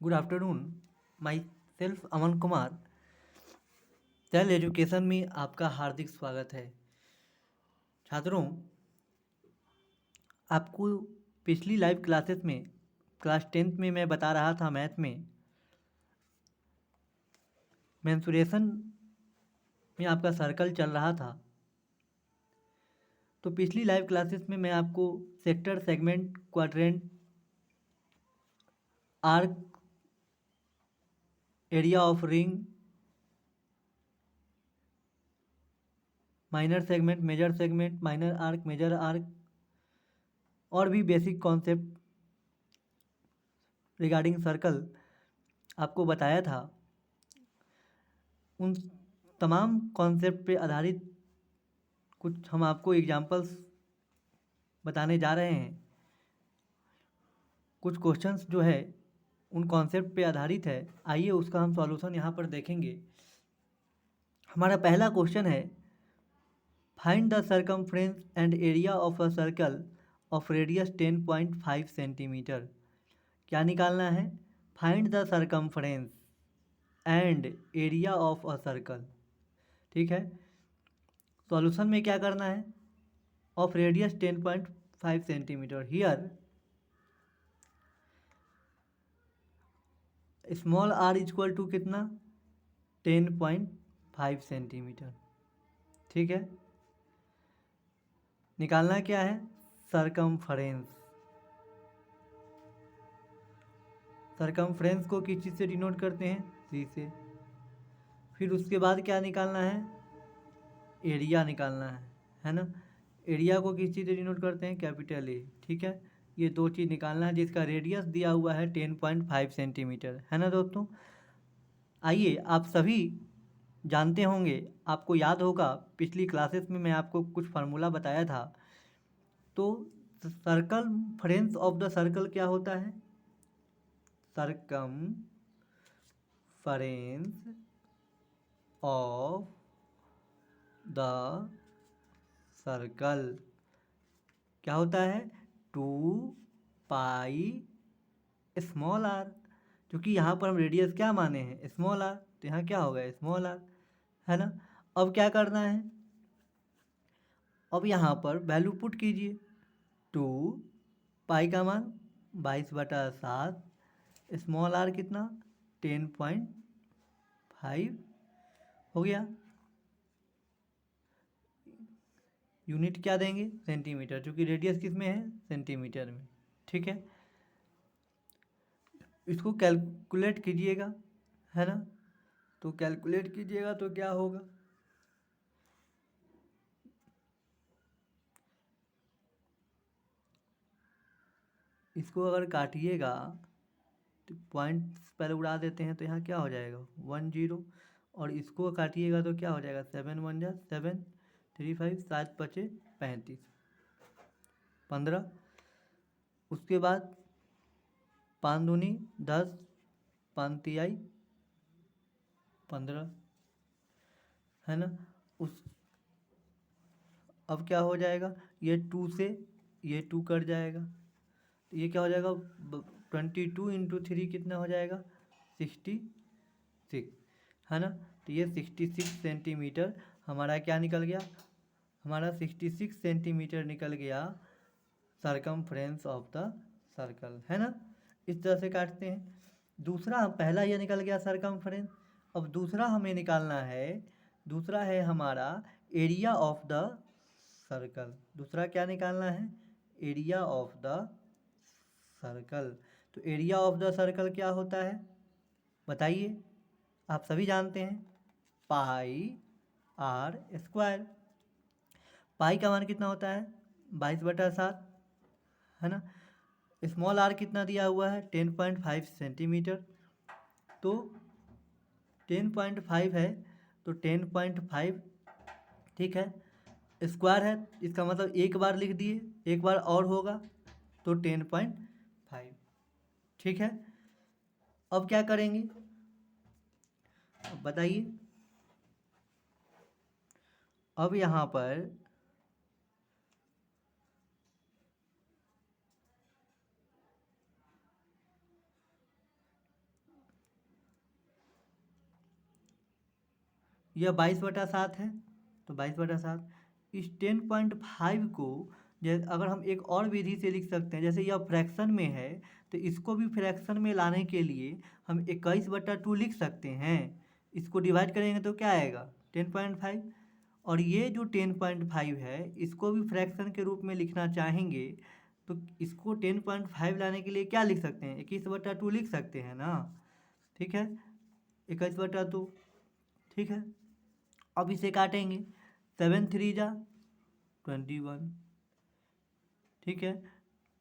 Good afternoon. My self Aman Kumar. Cell education में आपका हार्दिक स्वागत है। छात्रों, आपको पिछली लाइव क्लासेस में क्लास 10th में मैं बता रहा था मैथ में मेंसुरेशन में आपका सर्कल चल रहा था। तो पिछली लाइव क्लासेस में मैं आपको sector, segment, quadrant, arc, area of ring, minor segment, major segment, minor arc, major arc और भी बेसिक कॉन्सेप्ट रिगार्डिंग सर्कल आपको बताया था। उन तमाम कॉन्सेप्ट पे आधारित कुछ हम आपको एग्जांपल्स बताने जा रहे हैं। कुछ क्वेश्चंस जो है उन कॉन्सेप्ट पे आधारित है। आइए उसका हम सॉल्यूशन यहाँ पर देखेंगे। हमारा पहला क्वेश्चन है, find the circumference and area of a circle of radius 10.5 centimetre. क्या निकालना है? Find the circumference and area of a circle. ठीक है, सॉल्यूशन में क्या करना है? Of radius 10.5 centimetre. Here small r equal to कितना? 10.5 सेंटीमीटर। ठीक है, निकालना क्या है? सरकमफ्रेंस। सरकमफ्रेंस को किस चीज़ से डिनोट करते हैं? सी से। फिर उसके बाद क्या निकालना है? एरिया निकालना है ना। एरिया को किस चीज़ से डिनोट करते हैं? Capital A. ठीक है, ये दो चीज़ निकालना है जिसका रेडियस दिया हुआ है 10.5 सेंटीमीटर, है ना दोस्तों। आइए, आप सभी जानते होंगे, आपको याद होगा पिछली क्लासेस में मैं आपको कुछ फार्मूला बताया था। तो सर्कल फ्रेंस ऑफ द सर्कल क्या होता है? सरकम फ्रेंस ऑफ द सर्कल क्या होता है? 2 पाई स्मॉल आर। क्योंकि यहाँ पर हम रेडियस क्या माने हैं? स्मॉल आर, तो यहाँ क्या होगा? स्मॉल आर, है ना। अब क्या करना है? अब यहाँ पर वैल्यू पुट कीजिए। 2 पाई का मान 22/7, स्मॉल आर कितना? 10.5 हो गया। यूनिट क्या देंगे? सेंटीमीटर, क्योंकि रेडियस किस में है? सेंटीमीटर में। ठीक है, इसको कैलकुलेट कीजिएगा, है ना। तो कैलकुलेट कीजिएगा तो क्या होगा? इसको अगर काटिएगा तो पॉइंट पहले उड़ा देते हैं, तो यहाँ क्या हो जाएगा? 10। और इसको काटिएगा तो क्या हो जाएगा? 7 × 1 = 7, 3 5 7 5 35 15। उसके बाद 5 दूनी 10, 5 तिहाई 15, है ना। उस अब क्या हो जाएगा? ये 2 से ये 2 कट जाएगा, तो ये क्या हो जाएगा? 22 × 3 कितना हो जाएगा? 66, है ना। तो ये 66 सेंटीमीटर हमारा क्या निकल गया? हमारा 66 सेंटीमीटर निकल गया सरकमफ्रेंस ऑफ द सर्कल, है ना। इस तरह से काटते हैं। दूसरा, पहला ये निकल गया सरकमफ्रेंस। अब दूसरा हमें निकालना है, दूसरा है हमारा एरिया ऑफ द सर्कल। दूसरा क्या निकालना है? Area of the circle. तो एरिया ऑफ द सर्कल क्या होता है? बताइए, आप सभी जानते हैं, पाई आर स्क्वायर। पाई का मान कितना होता है? 22/7, है ना। स्मॉल आर कितना दिया हुआ है? 10.5 सेंटीमीटर। तो 10.5 है, तो 10.5, ठीक है, स्क्वायर है, इसका मतलब एक बार लिख दिए, एक बार और होगा तो 10.5। ठीक है, अब क्या करेंगे? अब बताइए। अब यहाँ पर यह 22/7 है, तो 22/7 इस 10.5 को अगर हम एक और विधि से लिख सकते हैं, जैसे यह फ्रैक्शन में है तो इसको भी फ्रैक्शन में लाने के लिए हम 21/2 लिख सकते हैं। इसको डिवाइड करेंगे तो क्या आएगा 10.5, और ये जो 10.5 है इसको भी फ्रैक्शन के रूप में लिखना चाहेंगे तो इसको 10.5 लाने के लिए क्या लिख सकते हैं 21/2 लिख सकते हैं ना। ठीक है, 21/2। ठीक है, अब इसे काटेंगे 7 3 जा 21। ठीक है,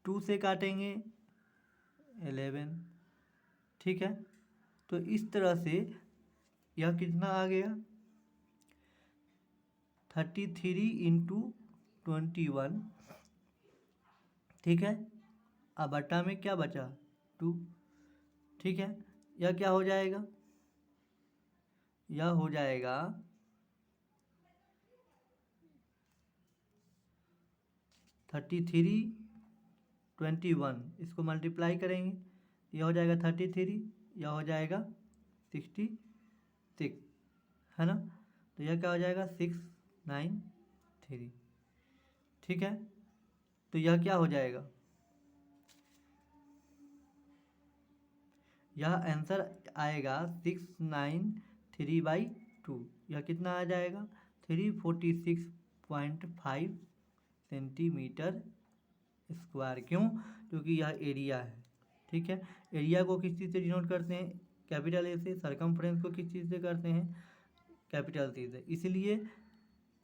2 से काटेंगे 11। ठीक है, तो इस तरह से यह कितना आ गया 33 इंटू 21। ठीक है, अब बट्टा में क्या बचा 2। ठीक है, यह क्या हो जाएगा, यह हो जाएगा 33 21, इसको मल्टीप्लाई करेंगे यह हो जाएगा 33, यह हो जाएगा 66, है ना। तो यह क्या हो जाएगा 693। ठीक है, तो यह क्या हो जाएगा, यह आंसर आएगा 693/2। यह कितना आ जाएगा 346.5 सेंटीमीटर स्क्वायर। क्यों, क्योंकि यह एरिया है। ठीक है, एरिया को किस चीज़ से डिनोट करते हैं कैपिटल ए से, सरकमफ्रेंस को किस चीज़ से करते हैं कैपिटल सी से, इसलिए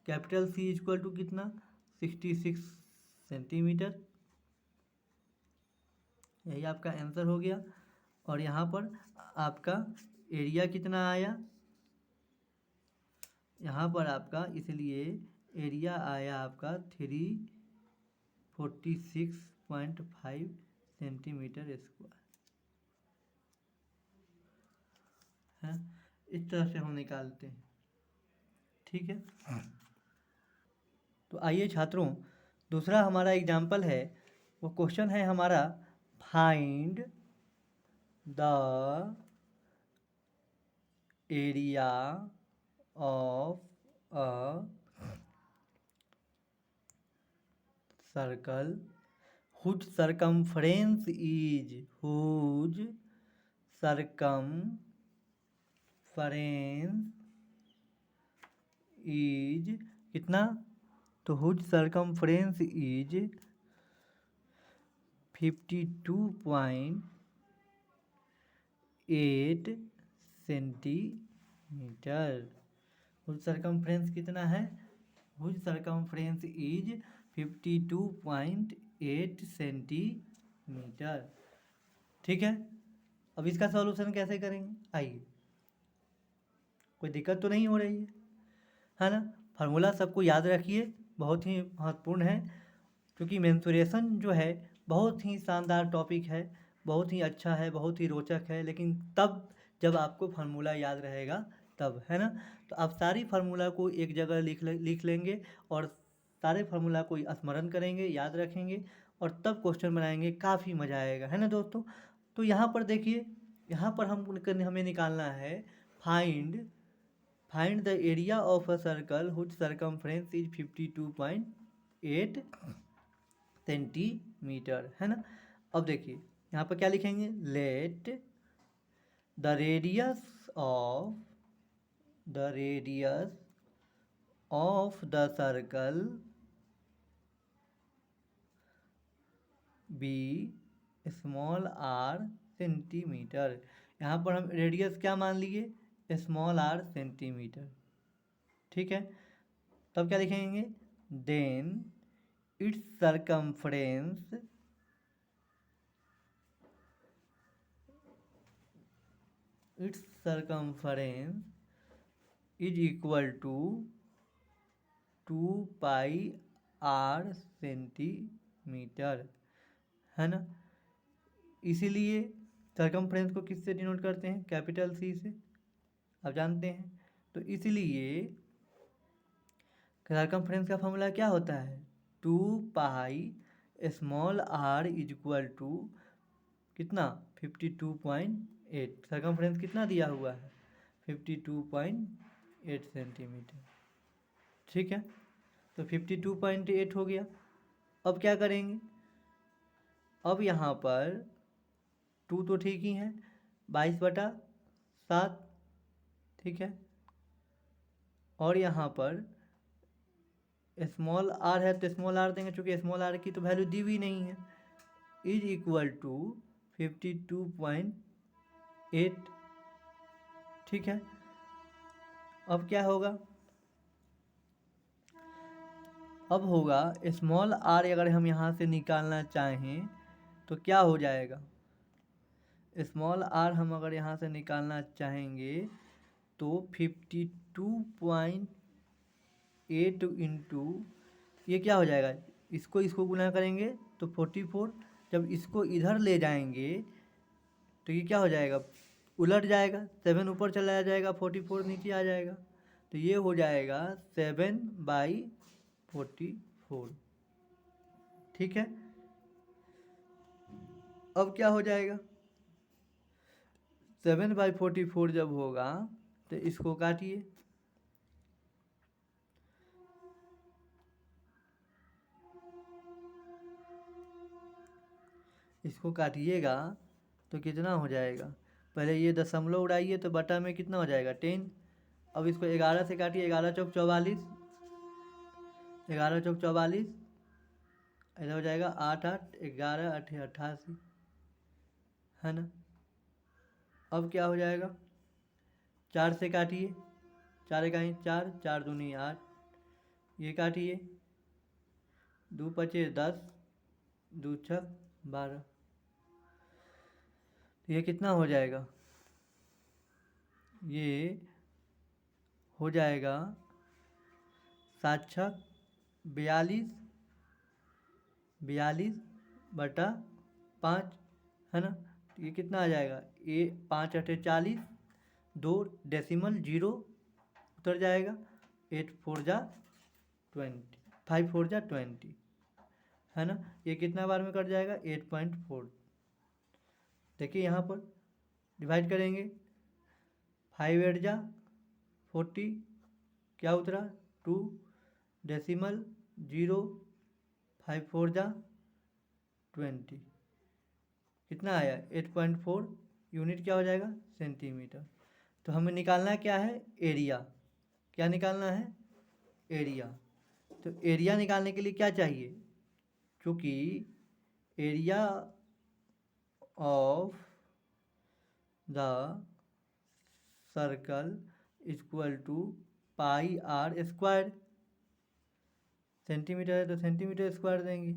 कैपिटल सी इक्वल टू कितना 66 सेंटीमीटर। यही आपका आंसर हो गया। और यहाँ पर आपका एरिया कितना आया, यहाँ पर आपका इसलिए एरिया आया आपका 346.5 सेंटीमीटर स्क्वायर है। इस तरह से हम निकालते हैं। ठीक है, तो आइए छात्रों, दूसरा हमारा एग्जाम्पल है, वो क्वेश्चन है हमारा find the area of a circle whose circumference is कितना, तो whose circumference is 52.8 centimetre. whose circumference कितना है, whose circumference is 52.8 सेंटीमीटर। ठीक है, अब इसका सॉल्यूशन कैसे करेंगे, आइए, कोई दिक्कत तो नहीं हो रही है ना। फार्मूला सबको याद रखिए, बहुत ही महत्वपूर्ण है, क्योंकि मेंसुरेशन जो है बहुत ही शानदार टॉपिक है, बहुत ही अच्छा है, बहुत ही रोचक है, लेकिन तब जब आपको फार्मूला याद रहेगा तब, है ना। तो आप सारी फार्मूला को एक जगह लिख लेंगे और सारे फार्मूला को स्मरण करेंगे, याद रखेंगे और तब क्वेश्चन बनाएंगे, काफ़ी मज़ा आएगा, है ना दोस्तों। तो यहाँ पर देखिए, यहाँ पर हमें निकालना है find the area of a circle which circumference is 52.8 centimetre, है ना। अब देखिए यहाँ पर क्या लिखेंगे, let the radius of the circle be small r centimetre. यहाँ पर हम रेडियस क्या मान लिए, स्मॉल आर सेंटीमीटर। ठीक है, तब क्या लिखेंगे, then its circumference is equal to 2πr centimetre, है ना। इसीलिए सरकमफ्रेंस को किससे डिनोट करते हैं, कैपिटल सी से, आप जानते हैं। तो इसलिए सरकमफ्रेंस का फॉर्मूला क्या होता है, 2π small r is equal to कितना 52.8। सरकमफ्रेंस कितना दिया हुआ है 52.8, 8 सेंटीमीटर। ठीक है, तो 52.8 हो गया। अब क्या करेंगे, अब यहाँ पर 2 तो ठीक ही है, 22/7, ठीक है। और यहाँ पर स्मॉल आर है तो स्मॉल आर देंगे, चूँकि स्मॉल आर की तो वैल्यू दी हुई नहीं है, इज इक्वल टू 52.8। ठीक है, अब क्या होगा, अब होगा स्मॉल आर अगर हम यहाँ से निकालना चाहें तो क्या हो जाएगा, स्मॉल आर हम अगर यहाँ से निकालना चाहेंगे तो 52.8 इंटू ये क्या हो जाएगा, इसको गुना करेंगे तो 44, जब इसको इधर ले जाएंगे तो ये क्या हो जाएगा, उलट जाएगा, 7 ऊपर चला जाएगा, 44 नीचे आ जाएगा, तो ये हो जाएगा 7/44। ठीक है, अब क्या हो जाएगा, 7/44 जब होगा तो इसको काटिए, इसको काटिएगा तो कितना हो जाएगा, पहले ये दशमलव उड़ाइए तो बटा में कितना हो जाएगा 10। अब इसको 11 से काटिए, 11 चौक 44, 11 चौक 44, इधर हो जाएगा 8 8 11 8 88, है ना। अब क्या हो जाएगा, 4 से काटिए, 4 1 4, 4 दूनी 8, ये काटिए, 2 5 10, 2 6 12, तो ये कितना हो जाएगा, ये हो जाएगा 7 6 42, 42/5, है ना। तो ये कितना आ जाएगा, ये 5 8 40, 2 डेसिमल 0 उतर जाएगा, 8 4 जा 20, 5 4 जा 20, है ना। ये कितना बार में कट जाएगा, 8.4। देखिए यहाँ पर डिवाइड करेंगे, 5 8 जा 40, क्या उतरा 2 डेसिमल 0, 5 4 जा 20, कितना आया 8.4 यूनिट, क्या हो जाएगा सेंटीमीटर। तो हमें निकालना क्या है, एरिया, क्या निकालना है, एरिया। तो एरिया निकालने के लिए क्या चाहिए, क्योंकि area of the circle equal to pi r square, centimetre है तो सेंटीमीटर स्क्वायर देंगे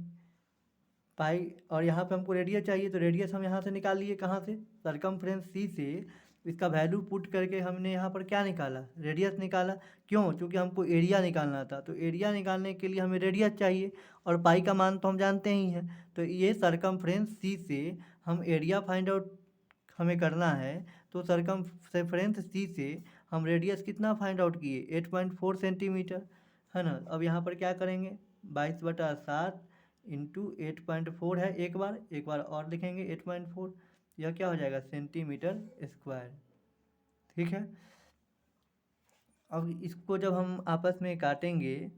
पाई, और यहाँ पे हमको रेडियस चाहिए तो रेडियस हम यहाँ से निकाल लिए, कहाँ से, सरकमफ्रेंस सी से इसका वैल्यू पुट करके हमने यहाँ पर क्या निकाला, रेडियस निकाला। क्यों, क्योंकि हमको एरिया निकालना था, तो एरिया निकालने के लिए हमें रेडियस चाहिए और पाई का मान तो हम जानते ही हैं। तो ये सरकमफ्रेंस सी से हम एरिया फाइंड आउट हमें करना है, तो सरकमफ्रेंस सी से हम रेडियस कितना फाइंड आउट किए, 8.4 सेंटीमीटर, है ना। अब यहाँ पर क्या करेंगे, 22/7 इंटू 8.4 है, एक बार और लिखेंगे 8.4, यह क्या हो जाएगा सेंटीमीटर स्क्वायर। ठीक है, अब इसको जब हम आपस में काटेंगे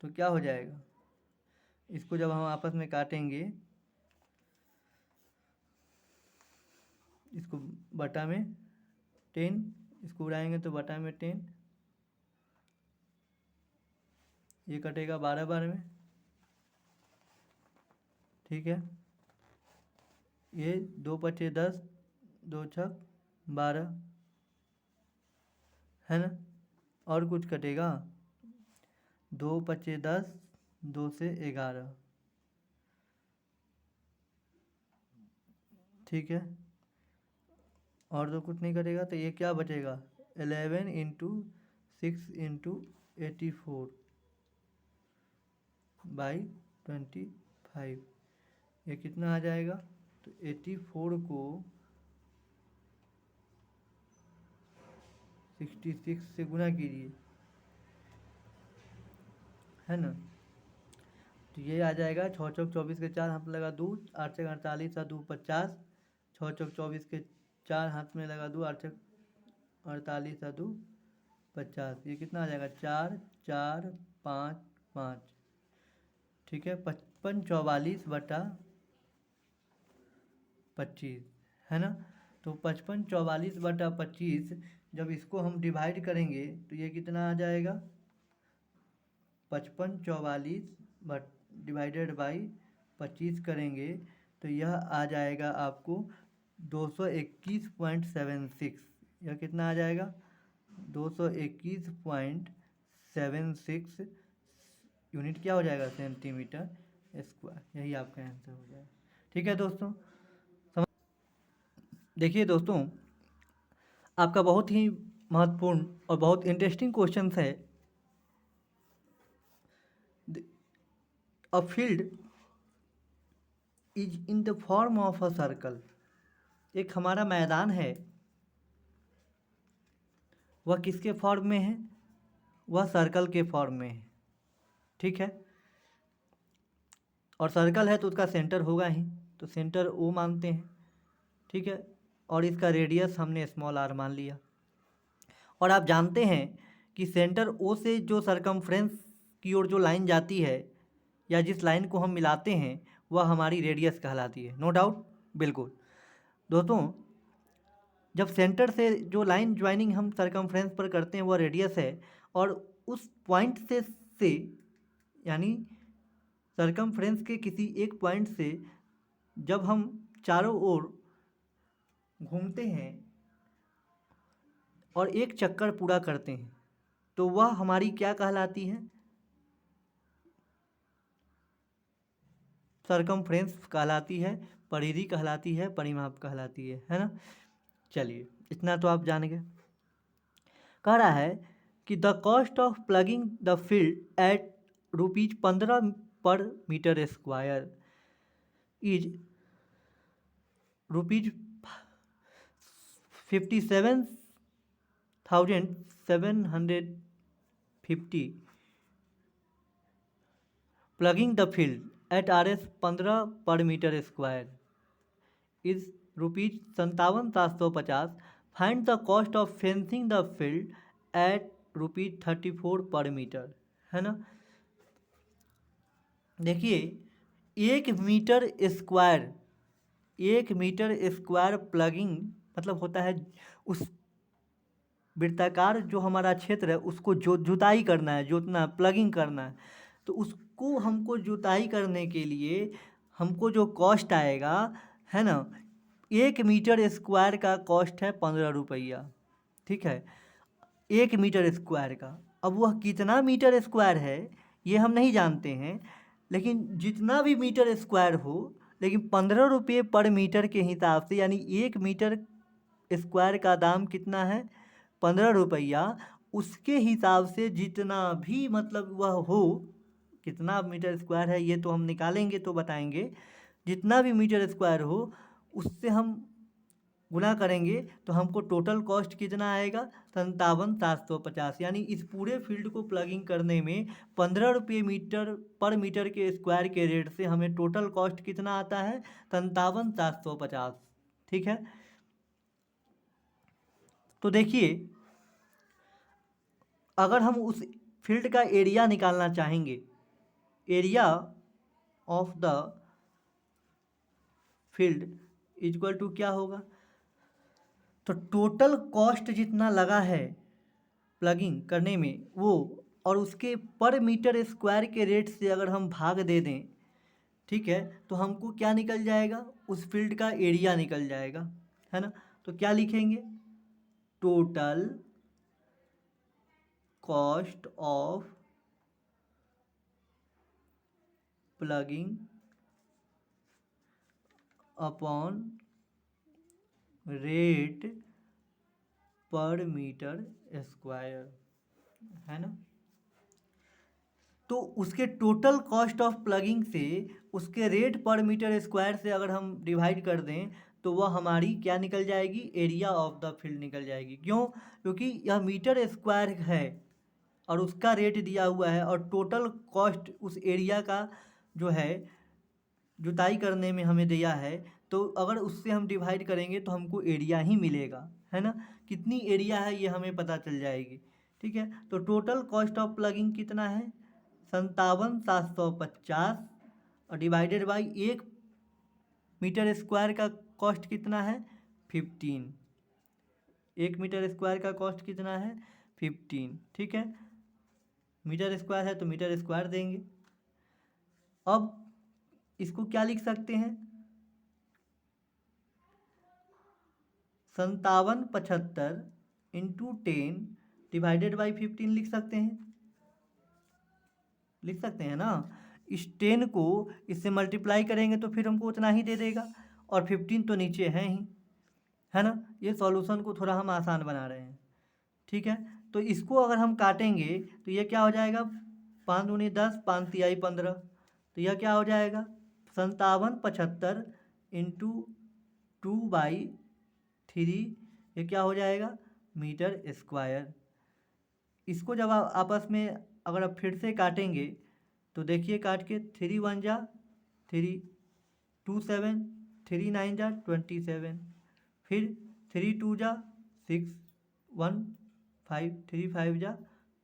तो क्या हो जाएगा, इसको जब हम आपस में काटेंगे, इसको बटा में 10, इसको उड़ाएंगे तो बटा में 10, ये कटेगा 12 बार में। ठीक है, ये 2 5 10, 2 6 12, है ना। और कुछ कटेगा, 2 5 10, 2 से 11, ठीक है, और तो कुछ नहीं कटेगा, तो ये क्या बचेगा 11 इंटू 6 इंटू 84/25, ये कितना आ जाएगा, तो 84 को 66 से गुना कीजिए, है ना। तो ये आ जाएगा 6 चौक 24 के 4 हाथ में लगा 2, 8 चौक 48 और 2 50, 6 चौक 24 के 4 हाथ में लगा 2, 8 चौक 48 और 2 50, ये कितना आ जाएगा 4 4 5 5, ठीक है 55/44 है ना। तो 55/44 जब इसको हम डिवाइड करेंगे तो ये कितना आ जाएगा 55/44 डिवाइडेड बाई 25 करेंगे तो यह आ जाएगा आपको 221.76। यह कितना आ जाएगा 221.76 यूनिट क्या हो जाएगा सेंटीमीटर स्क्वायर। यही आपका आंसर हो जाएगा। ठीक है दोस्तों, देखिए दोस्तों, आपका बहुत ही महत्वपूर्ण और बहुत इंटरेस्टिंग क्वेश्चन है। A field is in the form of a circle. एक हमारा मैदान है, वह किसके फॉर्म में है, वह सर्कल के फॉर्म में है। ठीक है, और सर्कल है तो उसका सेंटर होगा ही, तो सेंटर ओ मानते हैं। ठीक है, और इसका रेडियस हमने स्मॉल आर मान लिया। और आप जानते हैं कि सेंटर ओ से जो सरकमफ्रेंस की ओर जो लाइन जाती है या जिस लाइन को हम मिलाते हैं वह हमारी रेडियस कहलाती है। नो डाउट, बिल्कुल दोस्तों, जब सेंटर से जो लाइन ज्वाइनिंग हम सरकमफ्रेंस पर करते हैं वह रेडियस है, और उस पॉइंट से यानी सरकमफ्रेंस के किसी एक पॉइंट से जब हम चारों ओर घूमते हैं और एक चक्कर पूरा करते हैं तो वह हमारी क्या कहलाती है, सरकमफ्रेंस कहलाती है, परिधि कहलाती है, परिमाप कहलाती है ना। चलिए, इतना तो आप जान गए। कह रहा है कि the cost of plugging the field at ₹15 per metre square is ₹57,750। Plugging the field at RS 15 per metre square is ₹57,750। Find the cost of fencing the field at ₹34 per metre, है ना। देखिए, 1 मीटर स्क्वायर प्लगिंग मतलब होता है उस वृत्ताकार जो हमारा क्षेत्र है उसको जुताई करना है, जोतना, प्लगिंग करना है। तो उसको हमको जुताई करने के लिए हमको जो कॉस्ट आएगा, है ना, 1 मीटर स्क्वायर का कॉस्ट है ₹15। ठीक है, 1 मीटर स्क्वायर का। अब वह कितना मीटर स्क्वायर है ये हम नहीं जानते हैं, लेकिन जितना भी मीटर स्क्वायर हो, लेकिन ₹15 पर मीटर के हिसाब से, यानी 1 मीटर स्क्वायर का दाम कितना है ₹15। उसके हिसाब से जितना भी मतलब वह हो, कितना मीटर स्क्वायर है ये तो हम निकालेंगे तो बताएंगे, जितना भी मीटर स्क्वायर हो उससे हम गुना करेंगे तो हमको टोटल कॉस्ट कितना आएगा 57,750। यानी इस पूरे फील्ड को प्लगिंग करने में ₹15 पर मीटर के स्क्वायर के रेट से हमें टोटल कॉस्ट कितना आता है 57,750। ठीक है, तो देखिए, अगर हम उस फील्ड का एरिया निकालना चाहेंगे, area of the field equal to क्या होगा, तो टोटल कॉस्ट जितना लगा है प्लगिंग करने में वो, और उसके पर मीटर स्क्वायर के रेट से अगर हम भाग दे दें, ठीक है, तो हमको क्या निकल जाएगा, उस फील्ड का एरिया निकल जाएगा, है ना। तो क्या लिखेंगे, total cost of plugging upon rate पर मीटर स्क्वायर, है ना। तो उसके टोटल कॉस्ट ऑफ प्लगिंग से उसके रेट पर मीटर स्क्वायर से अगर हम डिवाइड कर दें तो वह हमारी क्या निकल जाएगी, एरिया ऑफ द फील्ड निकल जाएगी। क्यों, क्योंकि यह मीटर स्क्वायर है और उसका रेट दिया हुआ है, और टोटल कॉस्ट उस एरिया का जो है जुताई करने में हमें दिया है, तो अगर उससे हम डिवाइड करेंगे तो हमको एरिया ही मिलेगा, है ना। कितनी एरिया है ये हमें पता चल जाएगी, ठीक है। तो टोटल कॉस्ट ऑफ प्लगिंग कितना है 57,750 और डिवाइडेड बाई 1 मीटर स्क्वायर का कॉस्ट कितना है 15। 1 मीटर स्क्वायर का कॉस्ट कितना है 15। ठीक है, मीटर स्क्वायर है तो मीटर स्क्वायर देंगे। अब इसको क्या लिख सकते हैं 5775 इंटू 10 डिवाइडेड बाई 15 लिख सकते हैं ना। इस 10 को इससे मल्टीप्लाई करेंगे तो फिर हमको उतना ही दे देगा और 15 तो नीचे है ही, है ना। ये सॉल्यूशन को थोड़ा हम आसान बना रहे हैं। ठीक है, तो इसको अगर हम काटेंगे तो ये क्या हो जाएगा 5 दूनी 10 5 तिहाई 15, तो यह क्या हो जाएगा 5775 इंटू 2/3, ये क्या हो जाएगा मीटर स्क्वायर। इसको जब आप आपस में अगर आप फिर से काटेंगे तो देखिए काट के 3 1 जा 3 2 7 3 9 जा 27, फिर 3 2 जा 6 1 5 3 5 जा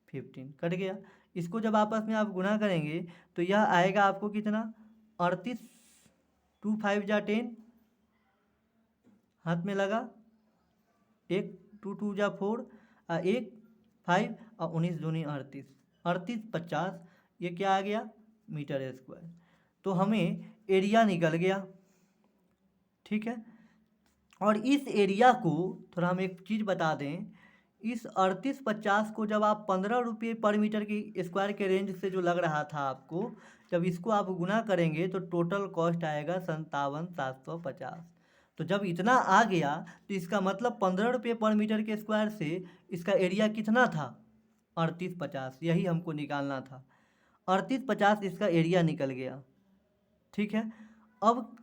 15 कट गया। इसको जब आपस में आप गुना करेंगे तो यह आएगा आपको कितना 38, 2 5 जा 10, हाथ में लगा 1 2 2 जा 4 1 5 और 19 दूनी 38, 38 50, ये क्या आ गया मीटर स्क्वायर। तो हमें एरिया निकल गया। ठीक है, और इस एरिया को थोड़ा हम एक चीज़ बता दें, इस 3850 को जब आप 15 रुपये पर मीटर की स्क्वायर के रेंज से जो लग रहा था आपको, जब इसको आप गुना करेंगे तो टोटल कॉस्ट आएगा 57,750। तो जब इतना आ गया तो इसका मतलब 15 रुपये पर मीटर के स्क्वायर से इसका एरिया कितना था 3850, यही हमको निकालना था। 3850 इसका एरिया निकल गया। ठीक है, अब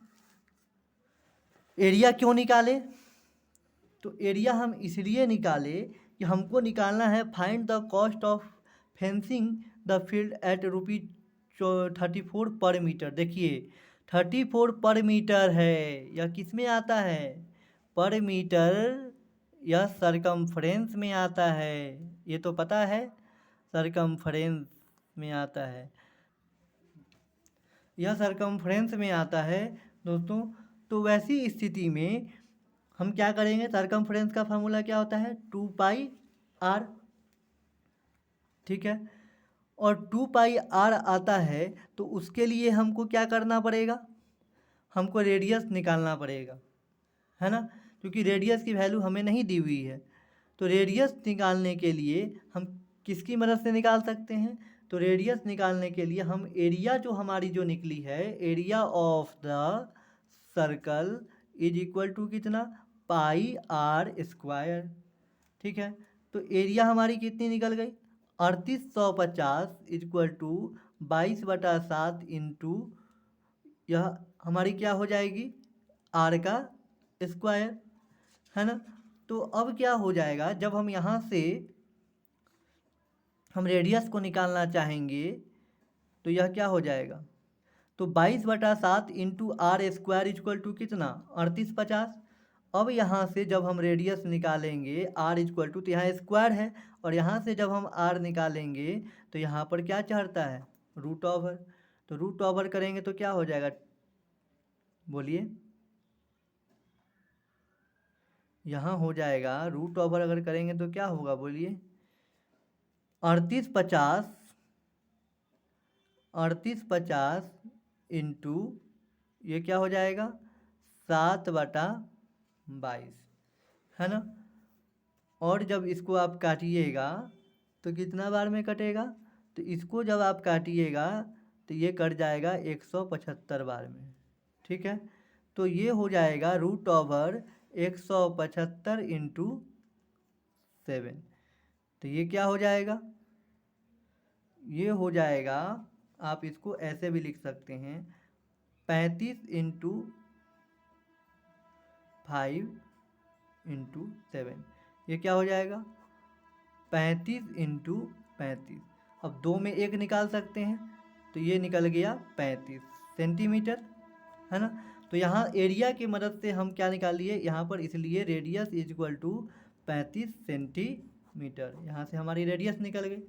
एरिया क्यों निकाले, तो एरिया हम इसलिए निकाले कि हमको निकालना है find the cost of fencing the field at ₹34 per metre. देखिए 34 पर मीटर है, यह किस में आता है पर मीटर, यह सरकमफ्रेंस में आता है, ये तो पता है सरकमफ्रेंस में आता है, यह सरकमफ्रेंस में आता है दोस्तों। तो वैसी स्थिति में हम क्या करेंगे, सरकमफ्रेंस का फार्मूला क्या होता है 2πr। ठीक है, और 2πr आता है तो उसके लिए हमको क्या करना पड़ेगा, हमको रेडियस निकालना पड़ेगा, है ना, क्योंकि रेडियस की वैल्यू हमें नहीं दी हुई है। तो रेडियस निकालने के लिए हम किसकी मदद से निकाल सकते हैं, तो रेडियस निकालने के लिए हम एरिया जो हमारी जो निकली है area of the circle is equal to कितना πr²। ठीक है, तो एरिया हमारी कितनी निकल गई 3850 इक्वल टू 22/7 इंटू यह हमारी क्या हो जाएगी आर का स्क्वायर, है ना। तो अब क्या हो जाएगा, जब हम यहाँ से हम रेडियस को निकालना चाहेंगे तो यह क्या हो जाएगा, तो 22/7 इंटू r² इक्वल टू कितना 3850। अब यहाँ से जब हम रेडियस निकालेंगे r इक्वल टू, तो यहाँ स्क्वायर है और यहाँ से जब हम r निकालेंगे तो यहाँ पर क्या चढ़ता है √ओवर। तो √ओवर करेंगे तो क्या हो जाएगा, बोलिए, यहाँ हो जाएगा √ओवर अगर करेंगे तो क्या होगा बोलिए 3850 इंटू ये क्या हो जाएगा 7/22, है ना। और जब इसको आप काटिएगा तो कितना बार में कटेगा, तो इसको जब आप काटिएगा तो ये कट जाएगा 175 बार में। ठीक है, तो ये हो जाएगा √ओवर 175 इंटू 7। तो ये क्या हो जाएगा, ये हो जाएगा, आप इसको ऐसे भी लिख सकते हैं 35 इंटू 5 इंटू 7, ये क्या हो जाएगा 35 इंटू 35। अब 2 में 1 निकाल सकते हैं तो ये निकल गया 35 सेंटीमीटर, है ना। तो यहाँ एरिया की मदद से हम क्या निकाल लिए यहाँ पर, इसलिए radius is equal to 35 centimetre. Metre. यहाँ से हमारी रेडियस निकल गई।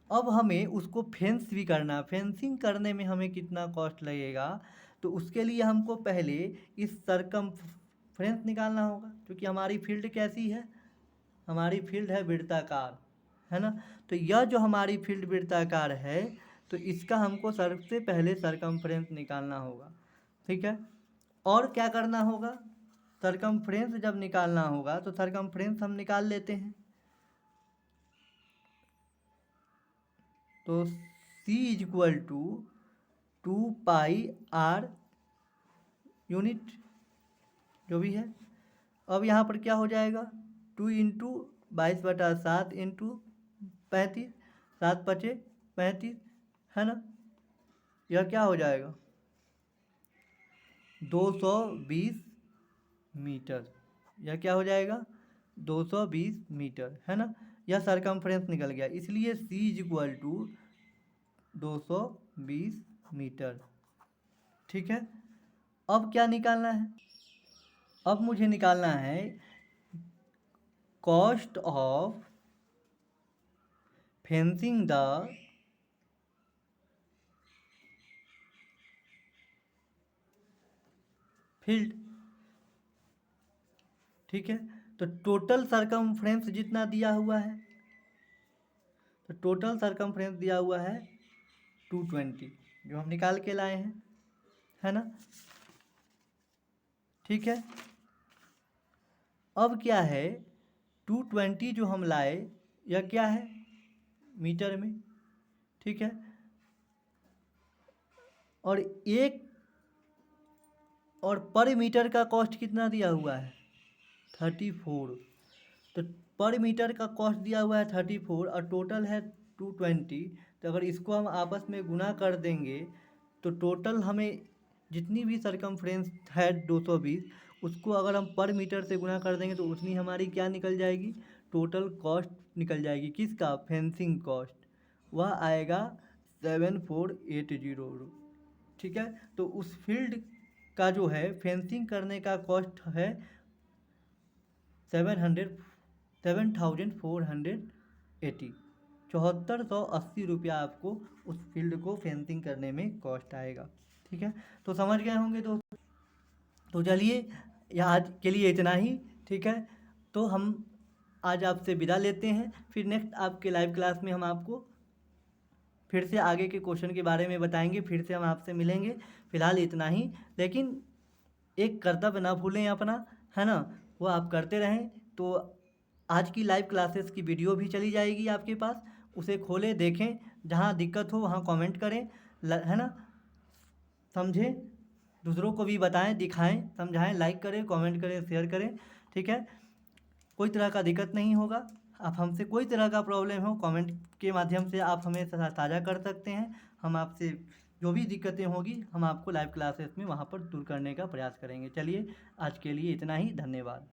अब हमें उसको फेंस भी करना, फेंसिंग करने में हमें कितना कॉस्ट लगेगा, तो उसके लिए हमको पहले इस सरकमफ्रेंस निकालना होगा, क्योंकि हमारी फील्ड कैसी है, हमारी फील्ड है वृत्ताकार, है ना। तो यह जो हमारी फील्ड वृत्ताकार है, तो इसका हमको सबसे पहले सरकमफ्रेंस निकालना होगा, ठीक है। और क्या करना होगा, सरकमफ्रेंस जब निकालना होगा तो सरकमफ्रेंस हम निकाल लेते हैं। तो C = 2πr यूनिट जो भी है। अब यहाँ पर क्या हो जाएगा, 2 × 22/7 × 35, 7 × 5 = 35, है ना। यह क्या हो जाएगा, 220 मीटर। यह क्या हो जाएगा, 220 मीटर, है ना। यह सरकमफ्रेंस निकल गया, इसलिए C = 220 मीटर, ठीक है। अब क्या निकालना है, अब मुझे निकालना है cost of fencing the field, ठीक है। तो टोटल सरकमफ्रेंस जितना दिया हुआ है, तो टोटल सरकमफ्रेंस दिया हुआ है 220, जो हम निकाल के लाए हैं, है ना, ठीक है। अब क्या है, 220 जो हम लाए, यह क्या है, मीटर में, ठीक है। और पर मीटर का कॉस्ट कितना दिया हुआ है, 34। तो पर मीटर का कॉस्ट दिया हुआ है 34 और टोटल है 220। तो अगर इसको हम आपस में गुना कर देंगे तो टोटल हमें जितनी भी सरकमफ्रेंस है 220, उसको अगर हम पर मीटर से गुना कर देंगे तो उतनी हमारी क्या निकल जाएगी, टोटल कॉस्ट निकल जाएगी। किसका, फेंसिंग कॉस्ट, वह आएगा 7480, ठीक है। तो उस फील्ड का जो है फेंसिंग करने का कॉस्ट है 7480, 7480 रुपया आपको उस फील्ड को फेंसिंग करने में कॉस्ट आएगा, ठीक है। तो समझ गए होंगे दोस्तों। तो चलिए आज के लिए इतना ही, ठीक है। तो हम आज आपसे विदा लेते हैं, फिर नेक्स्ट आपके लाइव क्लास में हम आपको फिर से आगे के क्वेश्चन के बारे में बताएंगे, फिर से हम आपसे मिलेंगे। फिलहाल इतना ही, लेकिन एक कर्तव्य ना भूलें अपना, है ना, वो आप करते रहें। तो आज की लाइव क्लासेस की वीडियो भी चली जाएगी आपके पास, उसे खोलें, देखें, जहाँ दिक्कत हो वहाँ कमेंट करें, है ना, समझें, दूसरों को भी बताएं, दिखाएं, समझाएं, लाइक करें, कमेंट करें, शेयर करें, ठीक है। कोई तरह का दिक्कत नहीं होगा। आप हमसे कोई तरह का प्रॉब्लम हो, कमेंट के माध्यम से आप हमें साझा कर सकते हैं। हम आपसे जो भी दिक्कतें होगी हम आपको लाइव क्लासेस में वहाँ पर दूर करने का प्रयास करेंगे। चलिए आज के लिए इतना ही, धन्यवाद।